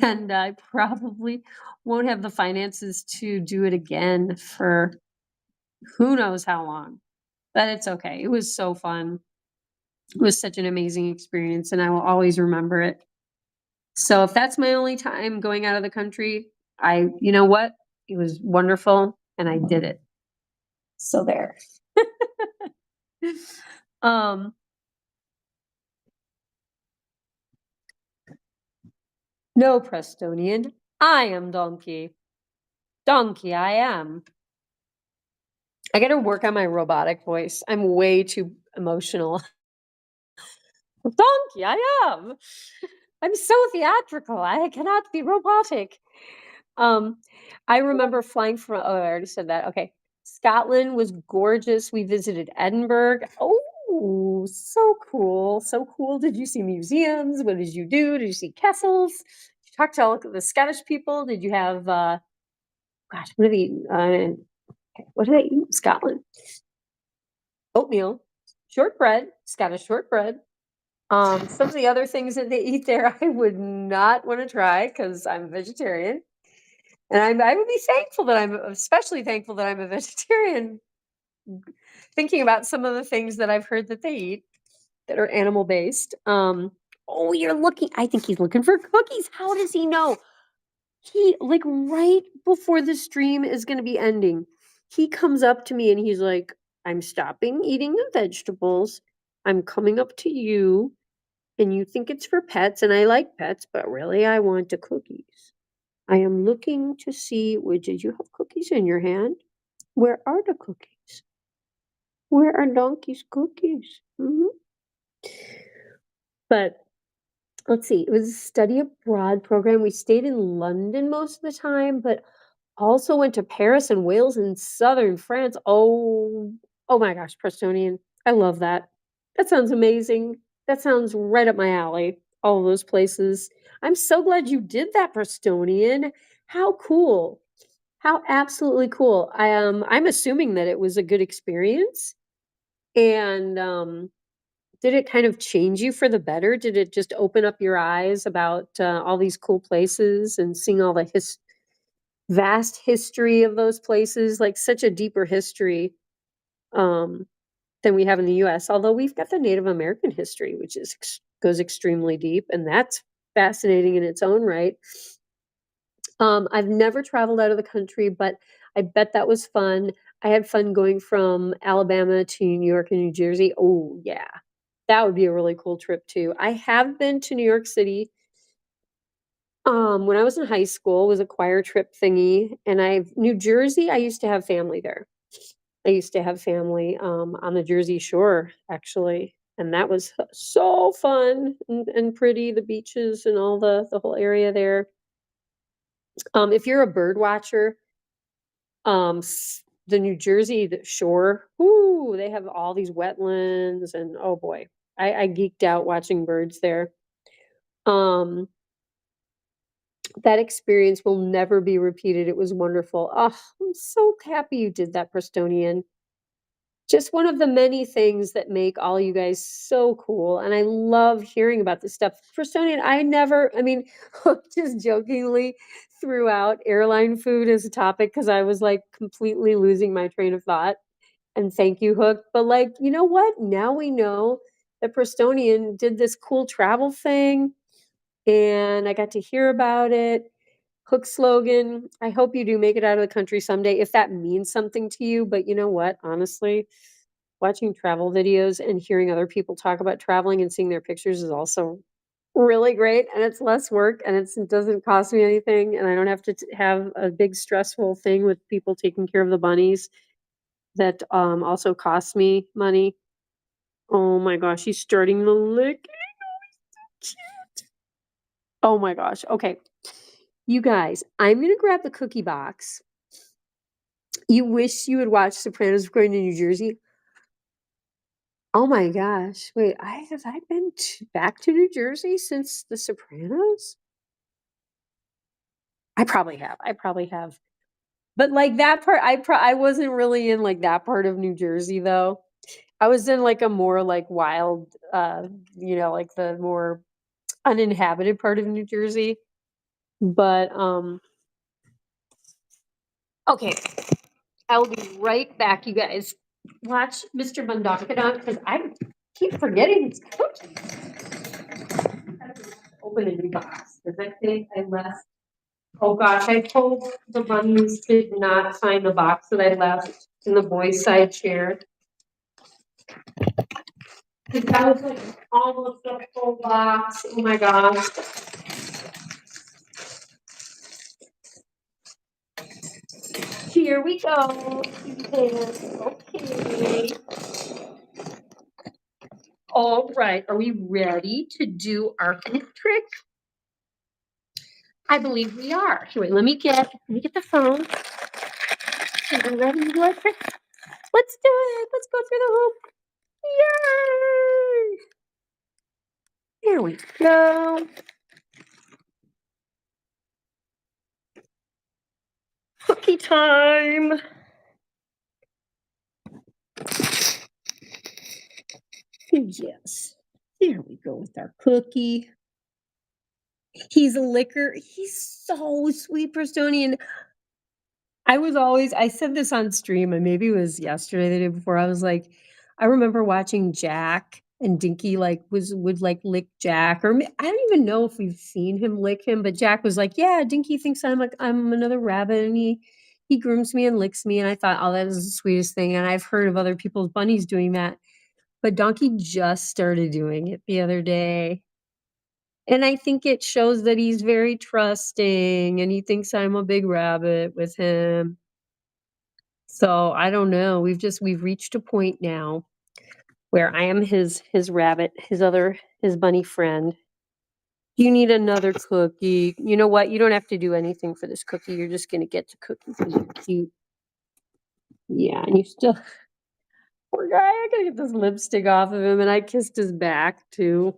Speaker 1: And I probably won't have the finances to do it again for who knows how long, but it's okay. It was so fun. It was such an amazing experience, and I will always remember it. So if that's my only time going out of the country, you know what? It was wonderful, and I did it. So there. um, no, Prestonian. I am Donkey. Donkey, I am. I gotta work on my robotic voice. I'm way too emotional. Donkey, I am. I'm so theatrical. I cannot be robotic. Um, I remember flying from oh, I already said that. Okay. Scotland was gorgeous. We visited Edinburgh. Oh, so cool. So cool. Did you see museums? What did you do? Did you see castles? Did you talk to all the Scottish people? Did you have gosh, what did they eat? Okay, what did they eat in Scotland? Oatmeal, shortbread, Scottish shortbread. Some of the other things that they eat there, I would not want to try because I'm a vegetarian, and I would be thankful that I'm especially thankful that I'm a vegetarian. Thinking about some of the things that I've heard that they eat that are animal based. Oh, you're looking. I think he's looking for cookies. How does he know? He like right before the stream is going to be ending, he comes up to me and he's like, "I'm stopping eating the vegetables. I'm coming up to you, and you think it's for pets, and I like pets, but really I want the cookies. I am looking to see where did you have cookies in your hand? Where are the cookies? Where are Donkey's cookies?" But let's see, it was a study abroad program. We stayed in London most of the time, but also went to Paris and Wales and southern France. Oh my gosh, Prestonian. I love that. That sounds amazing. That sounds right up my alley. All of those places. I'm so glad you did that, Prestonian. How cool. How absolutely cool. I'm assuming that it was a good experience. And did it kind of change you for the better? Did it just open up your eyes about all these cool places and seeing all the vast history of those places, like such a deeper history, um, than we have in the US, although we've got the Native American history, which is goes extremely deep, and that's fascinating in its own right. I've never traveled out of the country, but I bet that was fun. I had fun going from Alabama to New York and New Jersey. Oh, yeah. That would be a really cool trip too. I have been to New York City. When I was in high school, it was a choir trip thingy, and New Jersey, I used to have family there. I used to have family, on the Jersey Shore, actually, and that was so fun and pretty, the beaches and all the whole area there. If you're a bird watcher, the New Jersey shore, ooh, they have all these wetlands and oh boy, I geeked out watching birds there. Um, that experience will never be repeated. It was wonderful. Oh, I'm so happy you did that, Prestonian. Just one of the many things that make all you guys so cool, and I love hearing about this stuff. Prestonian, I mean, just jokingly threw out airline food as a topic because I was, like, completely losing my train of thought, and thank you, Hook, but, like, you know what? Now we know that Prestonian did this cool travel thing, and I got to hear about it. Hook slogan, I hope you do make it out of the country someday, if that means something to you, but you know what? Honestly, watching travel videos and hearing other people talk about traveling and seeing their pictures is also really great, and it's less work, and it doesn't cost me anything, and I don't have to have a big stressful thing with people taking care of the bunnies that, also costs me money. Oh my gosh, he's starting to lick. Oh my gosh, okay. You guys, I'm gonna grab the cookie box. You wish you would watch Sopranos going to New Jersey? Oh my gosh. Wait, I been back to New Jersey since The Sopranos? I probably have. But, like, that part, I wasn't really in, like, that part of New Jersey, though. I was in, like, a more, like, wild, like, the more uninhabited part of New Jersey. But, okay, I will be right back, you guys. Watch Mr. Mondonkodon because I keep forgetting his cookies. Open a new box because I think I left. Oh gosh, I hope the bunnies did not find the box that I left in the boys' side chair. Because that was like almost a full box. Oh my gosh. Here we go. Okay. All right. Are we ready to do our hoop trick? I believe we are. Here, wait, let me get the phone. Are we ready to do our trick? Let's do it. Let's go through the hoop. Yay! Here we go. Cookie time. Yes. There we go with our cookie. He's a licker. He's so sweet, Prestonian. I said this on stream, and maybe it was yesterday, the day before. I was like, I remember watching Jack and Dinky like would like lick Jack, or I don't even know if we've seen him lick him, but Jack was like, "Yeah, Dinky thinks I'm another rabbit, and he grooms me and licks me." And I thought, "Oh, that is the sweetest thing." And I've heard of other people's bunnies doing that, but Donkey just started doing it the other day. And I think it shows that he's very trusting and he thinks I'm a big rabbit with him. So I don't know. We've reached a point now where I am his rabbit, his bunny friend. You need another cookie. You know what? You don't have to do anything for this cookie. You're just gonna get the cookie because you're cute. Yeah, and you still poor guy, I gotta get this lipstick off of him, and I kissed his back too.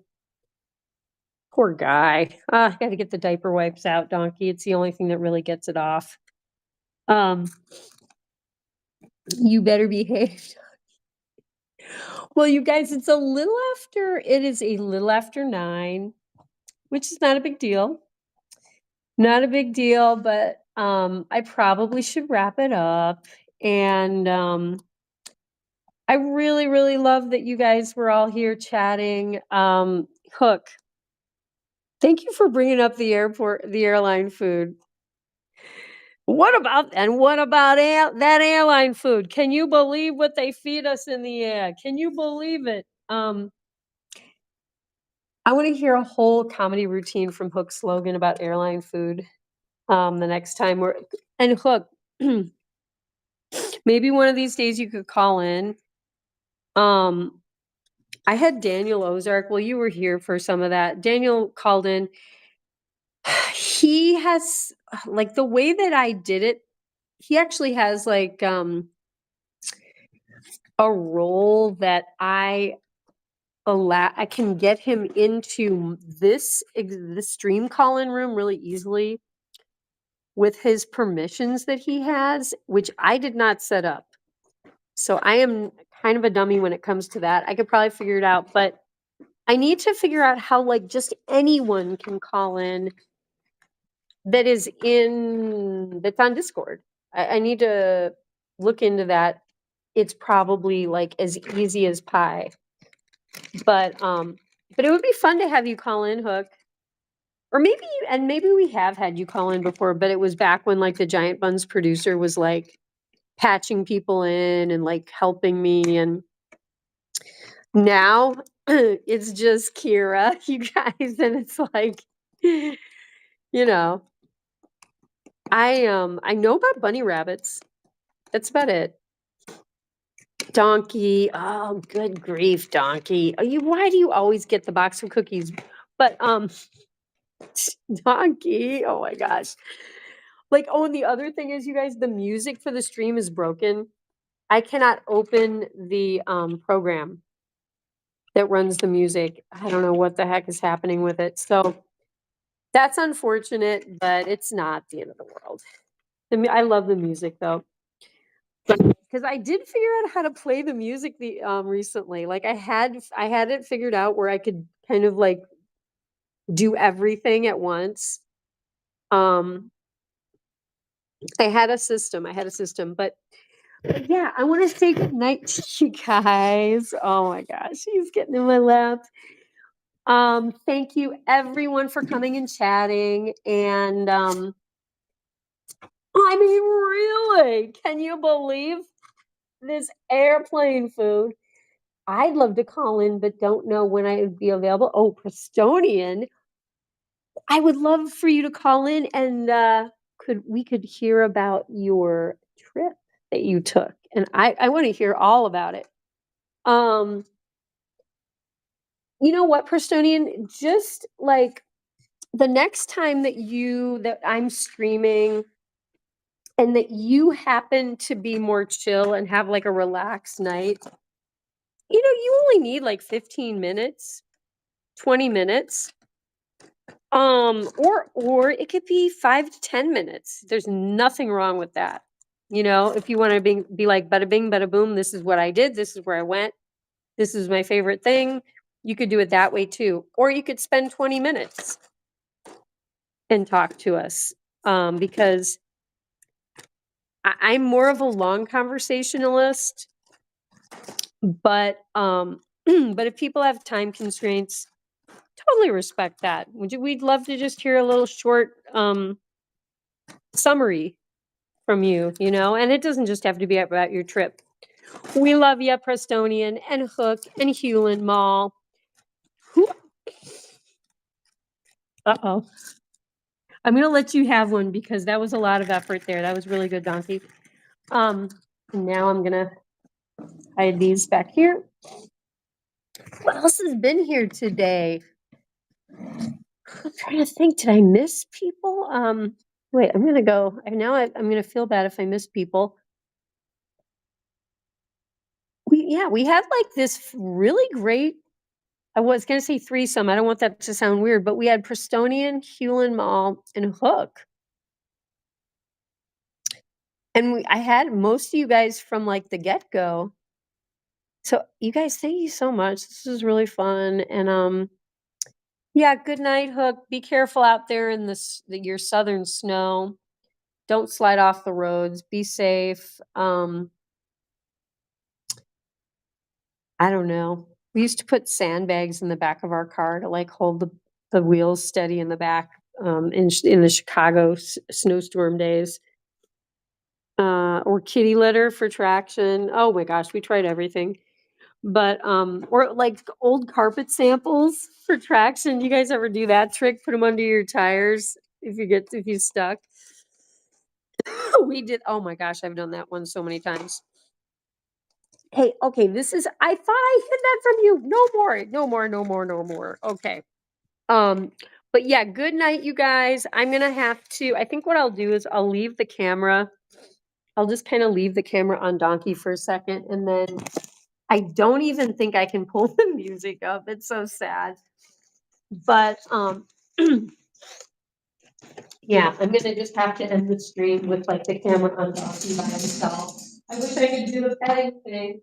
Speaker 1: Poor guy. Ah, I gotta get the diaper wipes out, Donkey. It's the only thing that really gets it off. Um, you better behave. Well, you guys, it is a little after 9, which is not a big deal. Not a big deal, but, I probably should wrap it up, and, I really, really love that you guys were all here chatting. Hook, thank you for bringing up the airline food. What about that airline food? Can you believe what they feed us in the air? Can you believe it? I want to hear a whole comedy routine from Hook Slogan about airline food. The next time we're and Hook, maybe one of these days you could call in. I had Daniel Ozark. Well, you were here for some of that. Daniel called in. He has like the way that I did it. He actually has like a role that I can get him into the stream call-in room really easily with his permissions that he has, which I did not set up. So I am kind of a dummy when it comes to that. I could probably figure it out, but I need to figure out how like just anyone can call in that's on Discord. I need to look into that. It's probably like as easy as pie. But it would be fun to have you call in, Hook. Or maybe we have had you call in before, but it was back when like the Giant Buns producer was like patching people in and like helping me, and now it's just Keira, you guys, and it's like you know, I know about bunny rabbits. That's about it. Donkey. Oh, good grief, Donkey. Why do you always get the box of cookies? But Donkey. Oh my gosh. Like, oh, and the other thing is, you guys, the music for the stream is broken. I cannot open the program that runs the music. I don't know what the heck is happening with it. So that's unfortunate, but it's not the end of the world. I love the music though. Because I did figure out how to play the music recently. Like I had it figured out where I could kind of like do everything at once. Um I had a system. But yeah, I want to say good night to you guys. Oh my gosh, he's getting in my lap. Thank you everyone for coming and chatting. And I mean, really, can you believe this airplane food? I'd love to call in, but don't know when I would be available. Oh, Prestonian, I would love for you to call in and we could hear about your trip that you took, and I want to hear all about it. Um, you know what, Prestonian, just like the next time that I'm streaming and that you happen to be more chill and have like a relaxed night, you only need like 15 minutes, 20 minutes. Or it could be 5 to 10 minutes. There's nothing wrong with that. If you want to be like bada bing, bada boom, this is what I did, this is where I went, this is my favorite thing. You could do it that way too. Or you could spend 20 minutes and talk to us. Because I'm more of a long conversationalist, but but if people have time constraints, totally respect that. We'd love to just hear a little short summary from you, and it doesn't just have to be about your trip. We love you, Prestonian and Hook and Hewlin Mall. Uh-oh. I'm going to let you have one because that was a lot of effort there. That was really good, Donkey. Now I'm going to hide these back here. What else has been here today? I'm trying to think. Did I miss people? Wait, I'm going to go. Now I'm going to feel bad if I miss people. We had like this really great, I was going to say threesome. I don't want that to sound weird, but we had Prestonian, Hewlin Mall, and Hook. And I had most of you guys from like the get-go. So you guys, thank you so much. This was really fun. And yeah, good night, Hook. Be careful out there in your southern snow. Don't slide off the roads. Be safe. I don't know. We used to put sandbags in the back of our car to like hold the wheels steady in the back, in the Chicago snowstorm days. Or kitty litter for traction. Oh my gosh, we tried everything. But, or like old carpet samples for traction. You guys ever do that trick? Put them under your tires if you stuck. We did. Oh my gosh, I've done that one so many times. Hey, okay, I thought I hid that from you. No more, no more, no more, no more. Okay. But yeah, good night, you guys. I think what I'll do is I'll leave the camera. I'll just kind of leave the camera on Donkey for a second, and then I don't even think I can pull the music up. It's so sad. But yeah, I'm gonna just have to end the stream with like the camera on Donkey by himself. I wish I could do the petting thing.